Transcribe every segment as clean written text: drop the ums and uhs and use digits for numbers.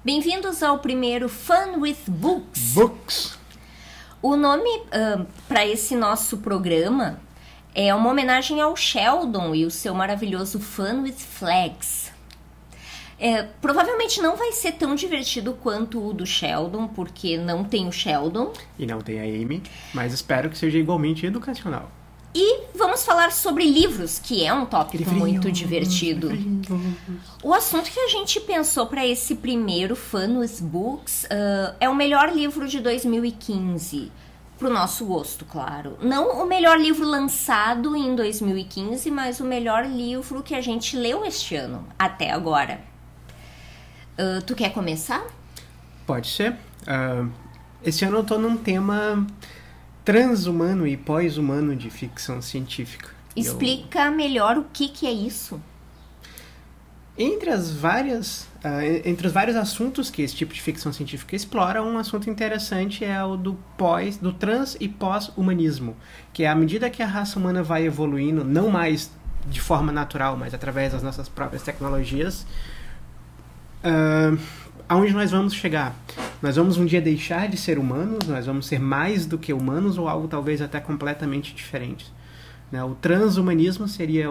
Bem-vindos ao primeiro Fun with Books. Books. O nome para esse nosso programa é uma homenagem ao Sheldon e o seu maravilhoso Fun with Flags. Provavelmente não vai ser tão divertido quanto o do Sheldon, porque não tem o Sheldon. E não tem a Amy, mas espero que seja igualmente educacional. E vamos falar sobre livros, que é um tópico muito divertido. O assunto que a gente pensou para esse primeiro Fun with Books é o melhor livro de 2015. Pro nosso gosto, claro. Não o melhor livro lançado em 2015, mas o melhor livro que a gente leu este ano, até agora. Tu quer começar? Pode ser. Esse ano eu tô num tema transhumano e pós-humano de ficção científica. Explica melhor o que é isso. Entre os vários assuntos que esse tipo de ficção científica explora, um assunto interessante é o do trans e pós-humanismo, que é à medida que a raça humana vai evoluindo, não mais de forma natural, mas através das nossas próprias tecnologias, aonde nós vamos chegar? Nós vamos um dia deixar de ser humanos, nós vamos ser mais do que humanos ou algo talvez até completamente diferente. O transhumanismo seria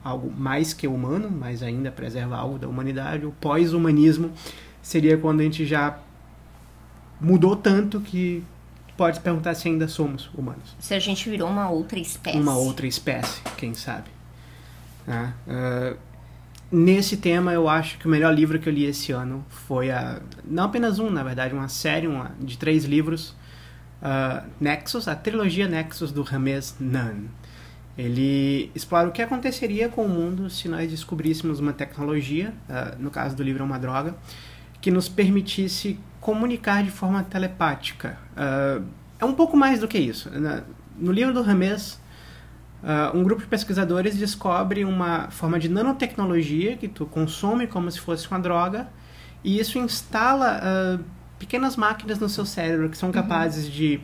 algo mais que humano, mas ainda preserva algo da humanidade. O pós-humanismo seria quando a gente já mudou tanto que pode se perguntar se ainda somos humanos. Se a gente virou uma outra espécie. Uma outra espécie, quem sabe. Nesse tema, eu acho que o melhor livro que eu li esse ano foi não apenas na verdade, uma série de 3 livros, Nexus, a trilogia Nexus do Ramez Nunn. Ele explora o que aconteceria com o mundo se nós descobríssemos uma tecnologia, no caso do livro é uma droga, que nos permitisse comunicar de forma telepática. É um pouco mais do que isso. No livro do Ramez, um grupo de pesquisadores descobre uma forma de nanotecnologia que tu consome como se fosse uma droga, e isso instala pequenas máquinas no seu cérebro que são capazes de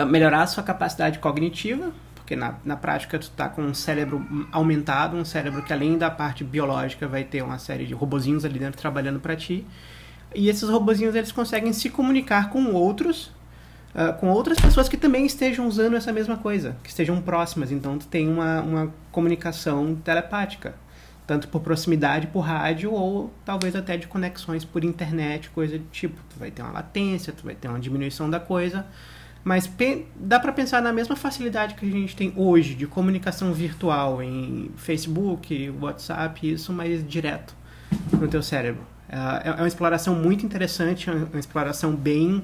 melhorar a sua capacidade cognitiva, porque na prática tu tá com um cérebro aumentado, um cérebro que além da parte biológica vai ter uma série de robozinhos ali dentro trabalhando para ti, e esses robozinhos eles conseguem se comunicar com outras pessoas que também estejam usando essa mesma coisa, que estejam próximas. Então tu tem uma comunicação telepática, tanto por proximidade, por rádio, ou talvez até de conexões por internet, coisa do tipo. Tu vai ter uma latência, tu vai ter uma diminuição da coisa, mas dá para pensar na mesma facilidade que a gente tem hoje de comunicação virtual em Facebook, WhatsApp, isso mais direto no teu cérebro. É uma exploração muito interessante, uma exploração bem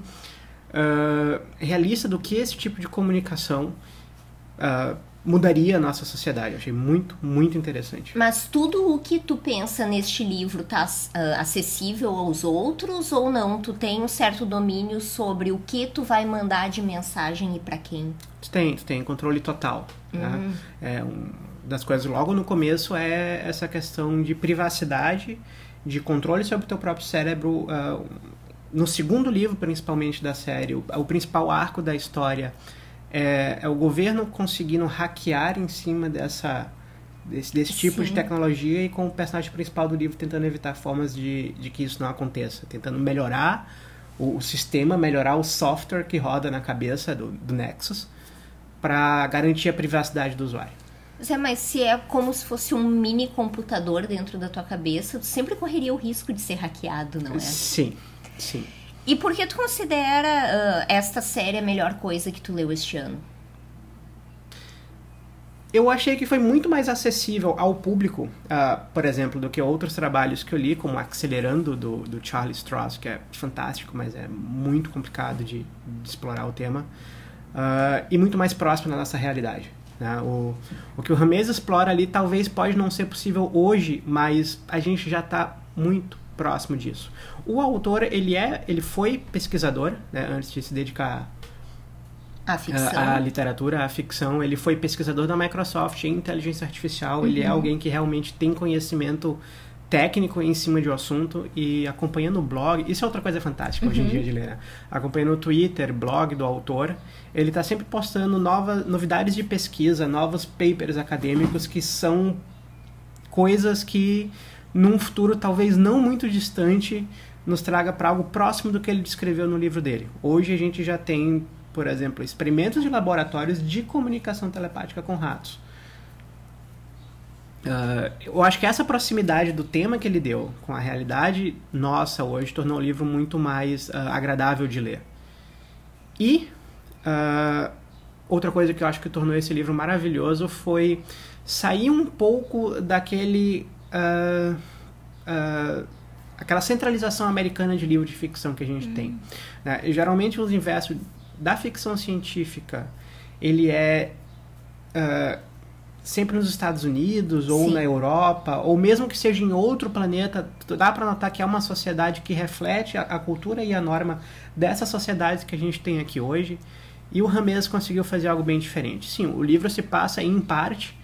realista do que esse tipo de comunicação mudaria a nossa sociedade. Eu achei muito, muito interessante. Mas tudo o que tu pensa neste livro tá acessível aos outros ou não? Tu tem um certo domínio sobre o que tu vai mandar de mensagem e pra quem? Tu tem controle total. Né? Uma das coisas logo no começo é essa questão de privacidade, de controle sobre o teu próprio cérebro. No segundo livro, principalmente da série, o principal arco da história é o governo conseguindo hackear em cima desse tipo de tecnologia, e com o personagem principal do livro tentando evitar formas de que isso não aconteça, tentando melhorar o sistema, melhorar o software que roda na cabeça do Nexus para garantir a privacidade do usuário. Mas se é como se fosse um mini computador dentro da tua cabeça, tu sempre correria o risco de ser hackeado, não é? Sim. E por que tu considera esta série a melhor coisa que tu leu este ano? Eu achei que foi muito mais acessível ao público, por exemplo, do que outros trabalhos que eu li, como Acelerando, do Charlie Stross, que é fantástico, mas é muito complicado de explorar o tema, e muito mais próximo da nossa realidade. Né? O que o Ramez explora ali talvez pode não ser possível hoje, mas a gente já está muito próximo disso. O autor, ele foi pesquisador, né, antes de se dedicar à literatura, à ficção. Ele foi pesquisador da Microsoft em inteligência artificial. Ele é alguém que realmente tem conhecimento técnico em cima de um assunto, e acompanhando o blog, isso é outra coisa fantástica hoje em dia de ler, né? Acompanhando o Twitter, blog do autor, ele está sempre postando novidades de pesquisa, novos papers acadêmicos, que são coisas que num futuro talvez não muito distante nos traga para algo próximo do que ele descreveu no livro dele. Hoje a gente já tem, por exemplo, experimentos de laboratórios de comunicação telepática com ratos. Eu acho que essa proximidade do tema que ele deu com a realidade nossa hoje tornou o livro muito mais agradável de ler. E outra coisa que eu acho que tornou esse livro maravilhoso foi sair um pouco daquele aquela centralização americana de livro de ficção que a gente tem. Né? E, geralmente o universo da ficção científica ele é sempre nos Estados Unidos ou na Europa, ou mesmo que seja em outro planeta, dá para notar que é uma sociedade que reflete a cultura e a norma dessas sociedades que a gente tem aqui hoje. E o Ramez conseguiu fazer algo bem diferente. Sim, o livro se passa em parte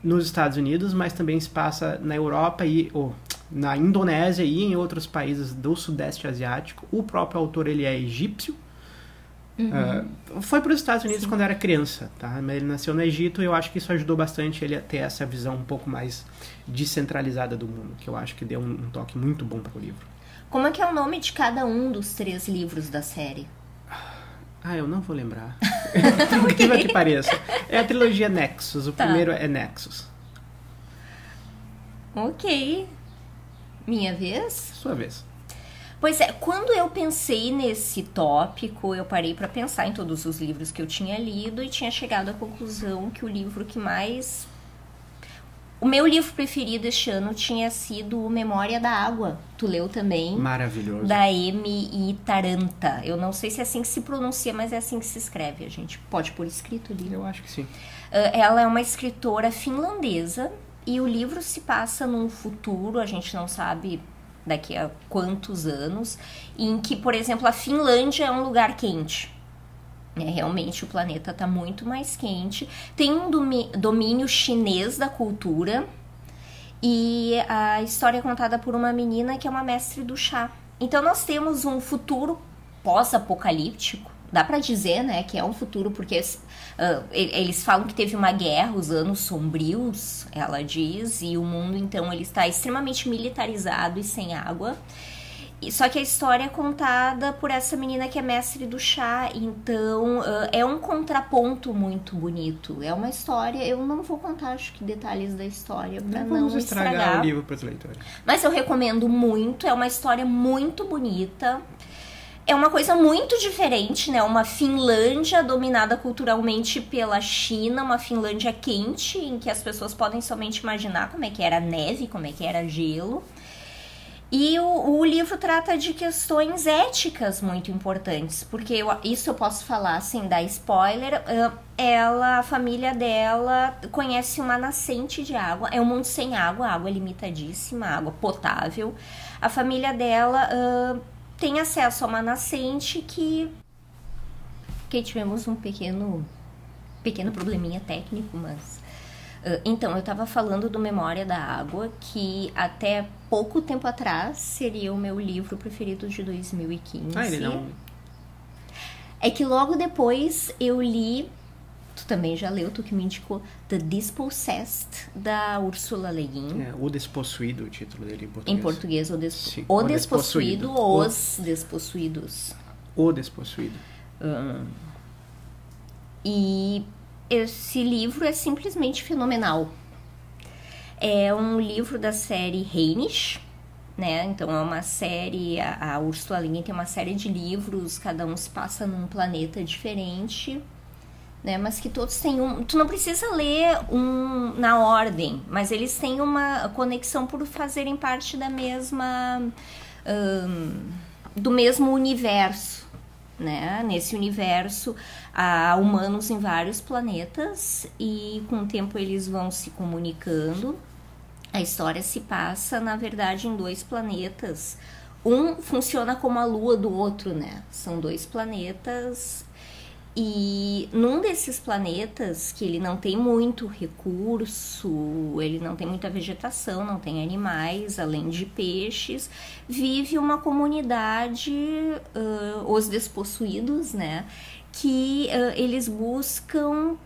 nos Estados Unidos, mas também se passa na Europa ou na Indonésia e em outros países do Sudeste Asiático. O próprio autor ele é egípcio. Foi para os Estados Unidos quando era criança, tá? Mas ele nasceu no Egito e eu acho que isso ajudou bastante ele a ter essa visão um pouco mais descentralizada do mundo, que eu acho que deu um toque muito bom para o livro. Como é que é o nome de cada um dos 3 livros da série? Eu não vou lembrar. Por incrível que pareça. É a trilogia Nexus, o primeiro é Nexus. Ok. Minha vez? Sua vez. Pois é, quando eu pensei nesse tópico, eu parei para pensar em todos os livros que eu tinha lido e tinha chegado à conclusão que o livro que mais... O meu livro preferido este ano tinha sido o Memória da Água. Tu leu também? Maravilhoso. Da Amy Taranta. Eu não sei se é assim que se pronuncia, mas é assim que se escreve. A gente pode pôr escrito ali. Eu acho que sim. Ela é uma escritora finlandesa e o livro se passa num futuro, a gente não sabe daqui a quantos anos, em que, por exemplo, a Finlândia é um lugar quente. Realmente o planeta está muito mais quente. Tem um domínio chinês da cultura e a história é contada por uma menina que é uma mestre do chá. Então nós temos um futuro pós-apocalíptico. Dá para dizer, né, que é um futuro porque eles falam que teve uma guerra, os anos sombrios, ela diz, e o mundo então ele está extremamente militarizado e sem água. Só que a história é contada por essa menina que é mestre do chá, então é um contraponto muito bonito. É uma história, eu não vou contar, acho que detalhes da história para não estragar o livro para os leitores. Mas eu recomendo muito, é uma história muito bonita. É uma coisa muito diferente, né? Uma Finlândia dominada culturalmente pela China, uma Finlândia quente, em que as pessoas podem somente imaginar como é que era neve, como é que era gelo. E o livro trata de questões éticas muito importantes, porque isso eu posso falar sem dar spoiler. A família dela conhece uma nascente de água, é um mundo sem água, água limitadíssima, água potável. A família dela tem acesso a uma nascente que tivemos um pequeno probleminha técnico, mas... Então, eu estava falando do Memória da Água, que até pouco tempo atrás seria o meu livro preferido de 2015. Ele não... É que logo depois eu li, tu também já leu, tu que me indicou, The Dispossessed, da Ursula Le Guin. O Despossuído, o título dele em português. Em português, Sim, o Despossuído, Os Despossuídos. O Despossuído. E... esse livro é simplesmente fenomenal. É um livro da série Hainish, né? Então é uma série, a Ursula Le Guin tem uma série de livros, cada um se passa num planeta diferente, né? Mas que todos têm tu não precisa ler na ordem, mas eles têm uma conexão por fazerem parte da mesma... do mesmo universo. Né? Nesse universo há humanos em vários planetas e com o tempo eles vão se comunicando. A história se passa, na verdade, em 2 planetas. Um funciona como a lua do outro, né? São 2 planetas e num desses planetas que ele não tem muito recurso, ele não tem muita vegetação, não tem animais, além de peixes, vive uma comunidade, os despossuídos, né? Que eles buscam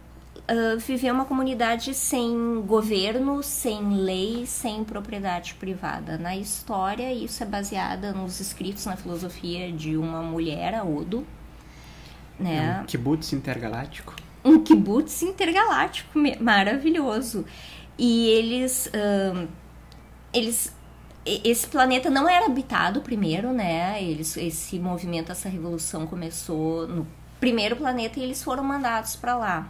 viver uma comunidade sem governo, sem lei, sem propriedade privada. Na história, isso é baseado nos escritos na filosofia de uma mulher, a Odo, né? Um kibutz intergaláctico. Um kibutz intergaláctico, maravilhoso. E esse planeta não era habitado primeiro, né? Esse movimento, essa revolução começou no primeiro planeta e eles foram mandados para lá,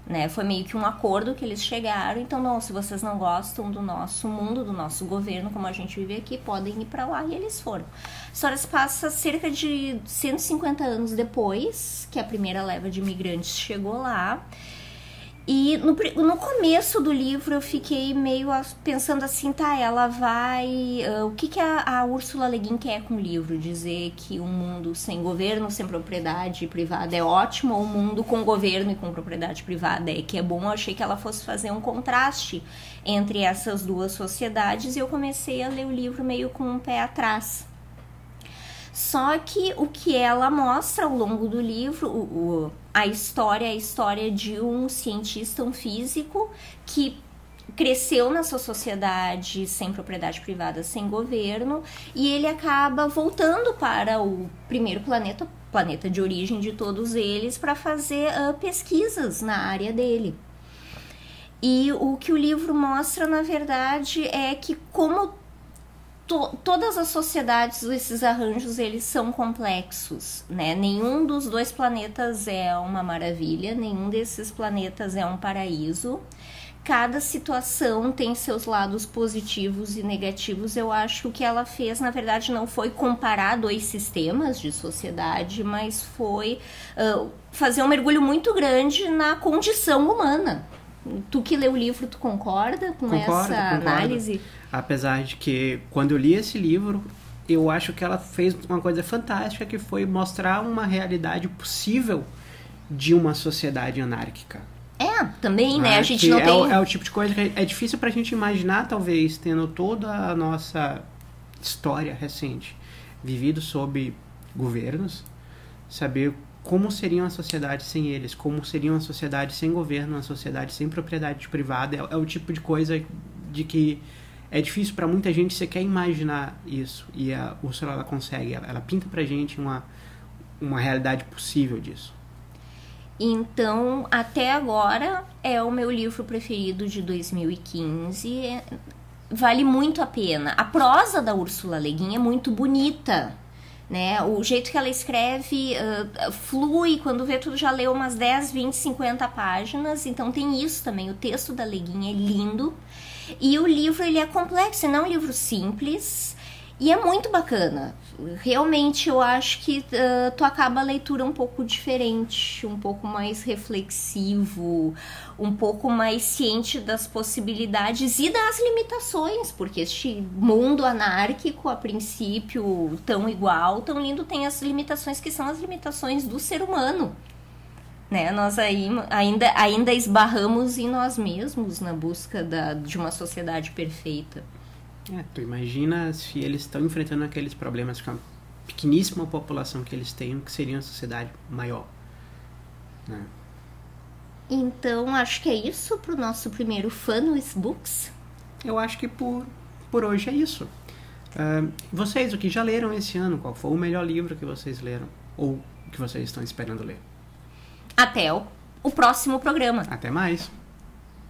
né? Foi meio que um acordo que eles chegaram. Então, não, se vocês não gostam do nosso mundo, do nosso governo, como a gente vive aqui, podem ir para lá. E eles foram. A história se passa cerca de 150 anos depois que a primeira leva de imigrantes chegou lá. E no começo do livro eu fiquei meio pensando assim, tá, ela vai... o que a Ursula Le Guin quer com o livro? Dizer que um mundo sem governo, sem propriedade privada é ótimo, ou um mundo com governo e com propriedade privada é que é bom? Eu achei que ela fosse fazer um contraste entre essas duas sociedades e eu comecei a ler o livro meio com um pé atrás. Só que o que ela mostra ao longo do livro, a história é a história de um cientista, um físico, que cresceu nessa sociedade sem propriedade privada, sem governo, e ele acaba voltando para o primeiro planeta de origem de todos eles, para fazer pesquisas na área dele. E o que o livro mostra, na verdade, é que como todas as sociedades, esses arranjos, eles são complexos, né? Nenhum dos dois planetas é uma maravilha, nenhum desses planetas é um paraíso. Cada situação tem seus lados positivos e negativos. Eu acho que o que ela fez, na verdade, não foi comparar dois sistemas de sociedade, mas foi fazer um mergulho muito grande na condição humana. Tu que lê o livro, tu concorda com essa análise? Apesar de que, quando eu li esse livro, eu acho que ela fez uma coisa fantástica, que foi mostrar uma realidade possível de uma sociedade anárquica. Também, né? A gente não tem... É o tipo de coisa que é difícil pra gente imaginar, talvez, tendo toda a nossa história recente vivido sob governos, saber como seria uma sociedade sem eles, como seria uma sociedade sem governo, uma sociedade sem propriedade privada. É o tipo de coisa de que é difícil para muita gente sequer imaginar isso. E a Ursula, ela consegue, ela pinta pra gente uma realidade possível disso. Então, até agora, é o meu livro preferido de 2015. Vale muito a pena. A prosa da Ursula Le Guin é muito bonita, né? O jeito que ela escreve flui, quando vê tudo já leu umas 10, 20, 50 páginas, então tem isso também. O texto da Le Guin é lindo e o livro, ele é complexo, não é um livro simples e é muito bacana. Realmente eu acho que tu acaba a leitura um pouco diferente, um pouco mais reflexivo, um pouco mais ciente das possibilidades e das limitações, porque este mundo anárquico, a princípio tão igual, tão lindo, tem as limitações que são as limitações do ser humano, né? Nós ainda esbarramos em nós mesmos na busca de uma sociedade perfeita. Tu imagina se eles estão enfrentando aqueles problemas com a pequeníssima população que eles têm, que seria uma sociedade maior, né? Então, acho que é isso para o nosso primeiro Fanus Books. Eu acho que por hoje é isso. Vocês, o que já leram esse ano? Qual foi o melhor livro que vocês leram? Ou que vocês estão esperando ler? Até o próximo programa. Até mais!